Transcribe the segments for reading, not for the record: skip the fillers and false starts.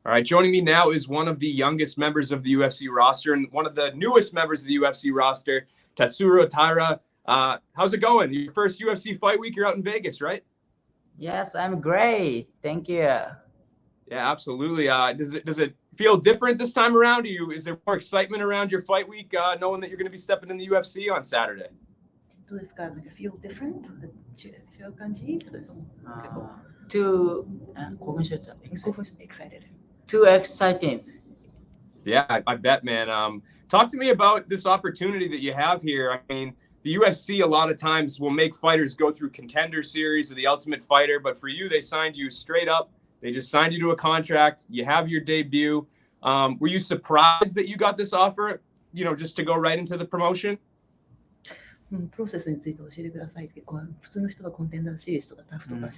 All right, joining me now is one of the youngest members of the UFC roster and one of the newest members of the UFC roster, Tatsuro Taira. How's it going? Your first UFC fight week, you're out in Vegas, right? Yes, I'm great. Thank you. Yeah, absolutely. Does it feel different this time around? Is there more excitement around your fight week, knowing that you're going to be stepping in the UFC on Saturday? どうですか？なんか feel different? 違う感じ？それとも結構 Too 興奮しちゃった。excited. Too exciting. Yeah, I bet, man. Talk to me about this opportunity that you have here. I mean, the UFC a lot of times will make fighters go through Contender Series or the Ultimate Fighter, but for you, they signed you straight up. They just signed you to a contract. You have your debut. Were you surprised that you got this offer, just to go right into the promotion? プロセスについて教えてくださいって、普通の人がコンテンダーシリーズとかタフとか、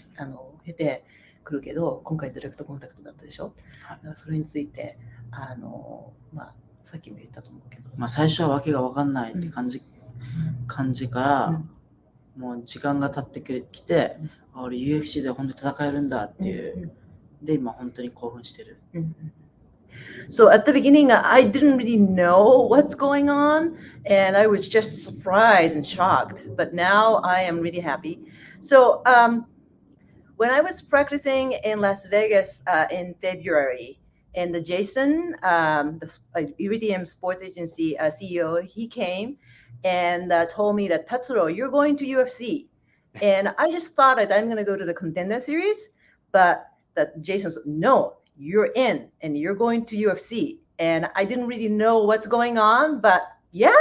経てくるけど、今回ディレクトコンタクトだったでしょ。だからそれについて、さっきも言ったと思うけど。最初はわけが分かんないって感じから、もう時間が経ってきて、俺 UFC で本当に戦えるんだっていう。で、今本当に興奮してる。So at the beginning, I didn't really know what's going on, and I was just surprised and shocked. But now I am really happy. So when I was practicing in Las Vegas in February, and Jason, the Iridium Sports Agency CEO, he came and told me that, Tatsuro, you're going to UFC. And I just thought that I'm going to go to the Contender Series, but that Jason said, no, you're in and you're going to UFC. And I didn't really know what's going on, but yeah,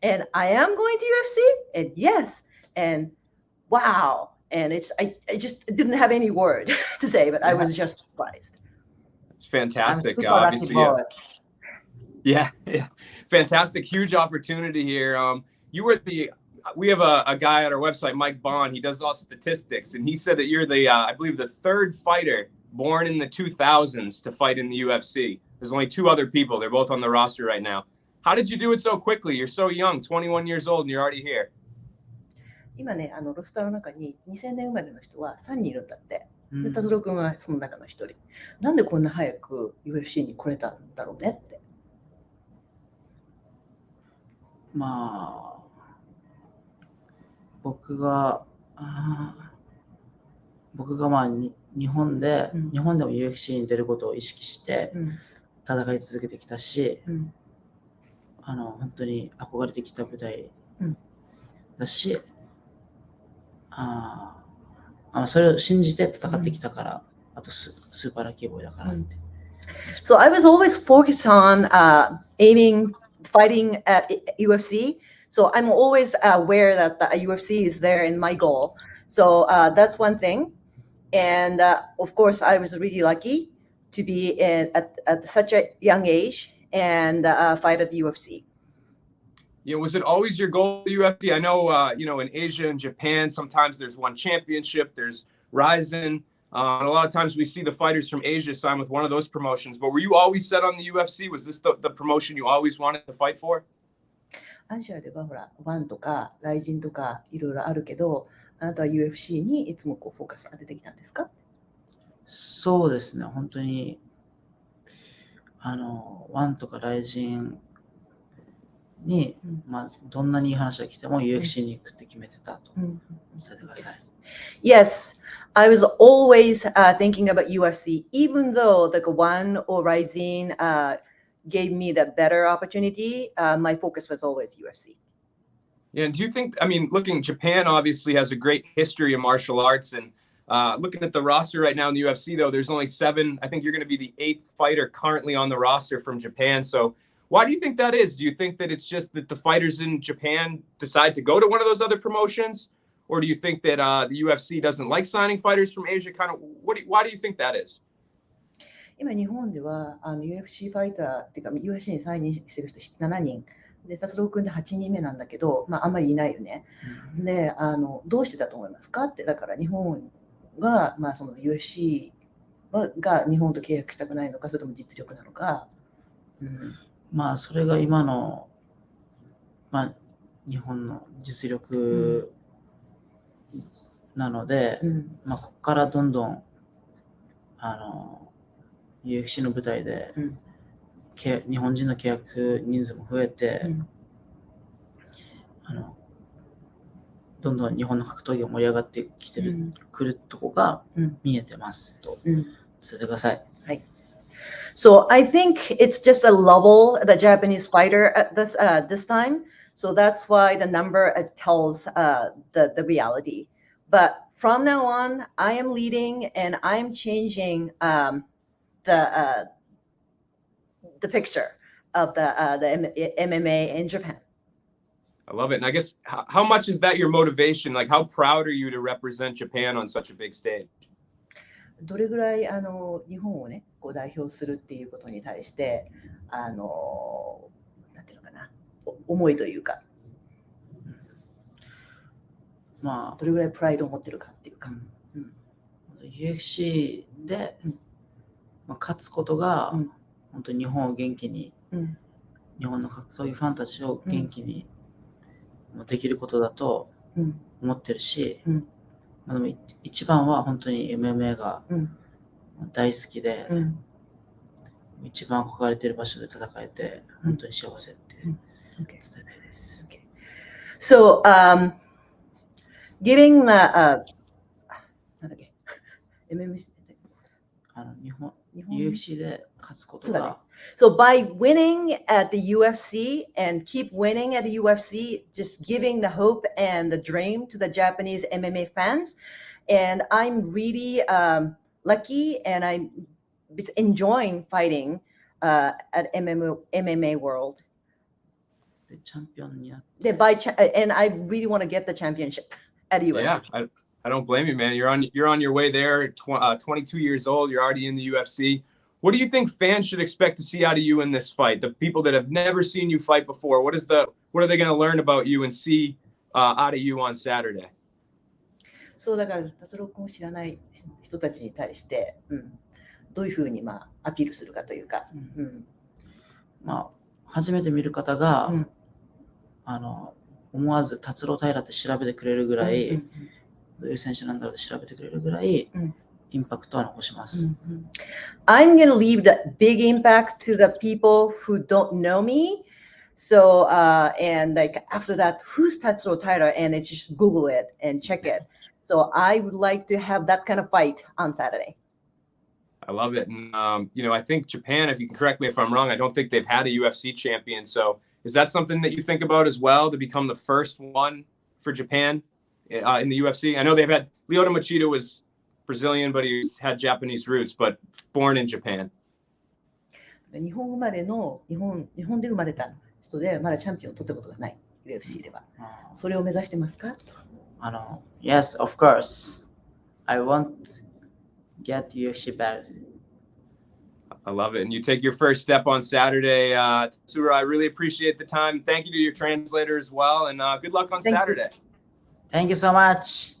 and I am going to UFC, and yes, and wow. And I just didn't have any word to say, but I was just surprised. It's fantastic. I'm super Obviously, lucky boy. Yeah, fantastic, huge opportunity here. We have a guy at our website, Mike Bond. He does all statistics, and he said that you're I believe the third fighter born in the 2000s to fight in the UFC. There's only two other people. They're both on the roster right now. How did you do it so quickly? You're so young, 21 years old, and you're already here. 今ね、ロスターの中に2000年生まれの人は3人いるんだって。で、達郎君はその中の1人。なんでこんな早く UFC に来れたんだろうねって。僕が日本でも UFC に出ることを意識して戦い続けてきたし、本当に憧れてきた舞台だし、それを信じて戦ってきたから、あとスーパーラッキーボーイだからって。So I was always focused on fighting at UFC. So I'm always aware that the UFC is there in my goal. So that's one thing. And of course, I was really lucky to be at such a young age and fight at the UFC. Was it always your goal at the UFC? I know, in Asia and Japan, sometimes there's one championship, there's Ryzen. And a lot of times we see the fighters from Asia sign with one of those promotions. But were you always set on the UFC? Was this the promotion you always wanted to fight for? アジアではほら、ワンとかライジンとかいろいろあるけど、あなたは UFC にいつもフォーカス当ててきたんですか？そうですね、本当にワンとかライジンに、どんなにいい話が来ても UFC に行くって決めてたと伝えてください。Yes, I was always thinking about UFC, even though like One or Rising gave me the better opportunity. My focus was always UFC. Yeah, and do you think, Japan obviously has a great history of martial arts, and looking at the roster right now in the UFC, though, there's only 7. I think you're going to be the 8th fighter currently on the roster from Japan. So why do you think that is? Do you think that it's just that the fighters in Japan decide to go to one of those other promotions? Or do you think that the UFC doesn't like signing fighters from Asia? Why do you think that is? 今日本ではUFC ファイターっていうか UFC にサインしてる人7人で、達郎君で8人目なんだけど、あんまりいないよね。で、どうしてだと思いますかって、だから日本が、その UFC が日本と契約したくないのか、それとも実力なのか。それが今の、日本の実力なので、ここからどんどん UFC の舞台で、日本人の契約人数も増えて、どんどん日本の格闘技が盛り上がってきてくるとこが見えてますと伝えてください。So I think it's just a level the Japanese fighter at this time. So that's why the number tells the reality. But from now on, I am leading and I'm changing the picture of the MMA in Japan. I love it. And I guess how much is that your motivation? Like, how proud are you to represent Japan on such a big stage? どれぐらい日本をねこう代表するっていうことに対してなんていうのかな思いというか、まあどれぐらいプライドを持ってるかっていうか、UFC で、勝つことが、本当に日本を元気に、日本の格闘技ファンたちを元気に、できることだと思ってるし、でも一番は本当に MMA が大好きで、一番憧れている場所で戦えて本当に幸せって伝えたいです。So, giving the なんだっけ MMA 日本 UFC で勝つことが。So by winning at the UFC and keep winning at the UFC, just giving the hope and the dream to the Japanese MMA fans. And I'm really lucky and I'm enjoying fighting at MMA world. The champion, and I really want to get the championship at UFC. Yeah, I don't blame you, man. You're on your way there. 22 years old. You're already in the UFC. What do you think fans should expect to see out of you in this fight? The people that have never seen you fight before, what are they going to learn about you and see out of you on Saturday? そうだから達郎君を知らない人たちに対して、どういうふうにアピールするかというか、初めて見る方が、思わず達郎平って調べてくれるぐらい、どういう選手なんだろうって調べてくれるぐらい、インパクトは残します。I'm going to leave the big impact to the people who don't know me. So, and like after that, who's Tatsuro Taira? And it's just Google it and check it. So I would like to have that kind of fight on Saturday. I love it. And, I think Japan, if you can correct me if I'm wrong, I don't think they've had a UFC champion. So is that something that you think about as well, to become the first one for Japan in the UFC? I know they've had Lyoto Machida was Brazilian, but he's had Japanese roots, but born in Japan. 日本生まれの日本で生まれた人でまだチャンピオンを取ったことがない UFC では。それを目指してますか？Yes, of course. I want get UFC belt. I love it. And you take your first step on Saturday. Tatsuro, I really appreciate the time. Thank you to your translator as well. And good luck on Saturday. Thank you so much.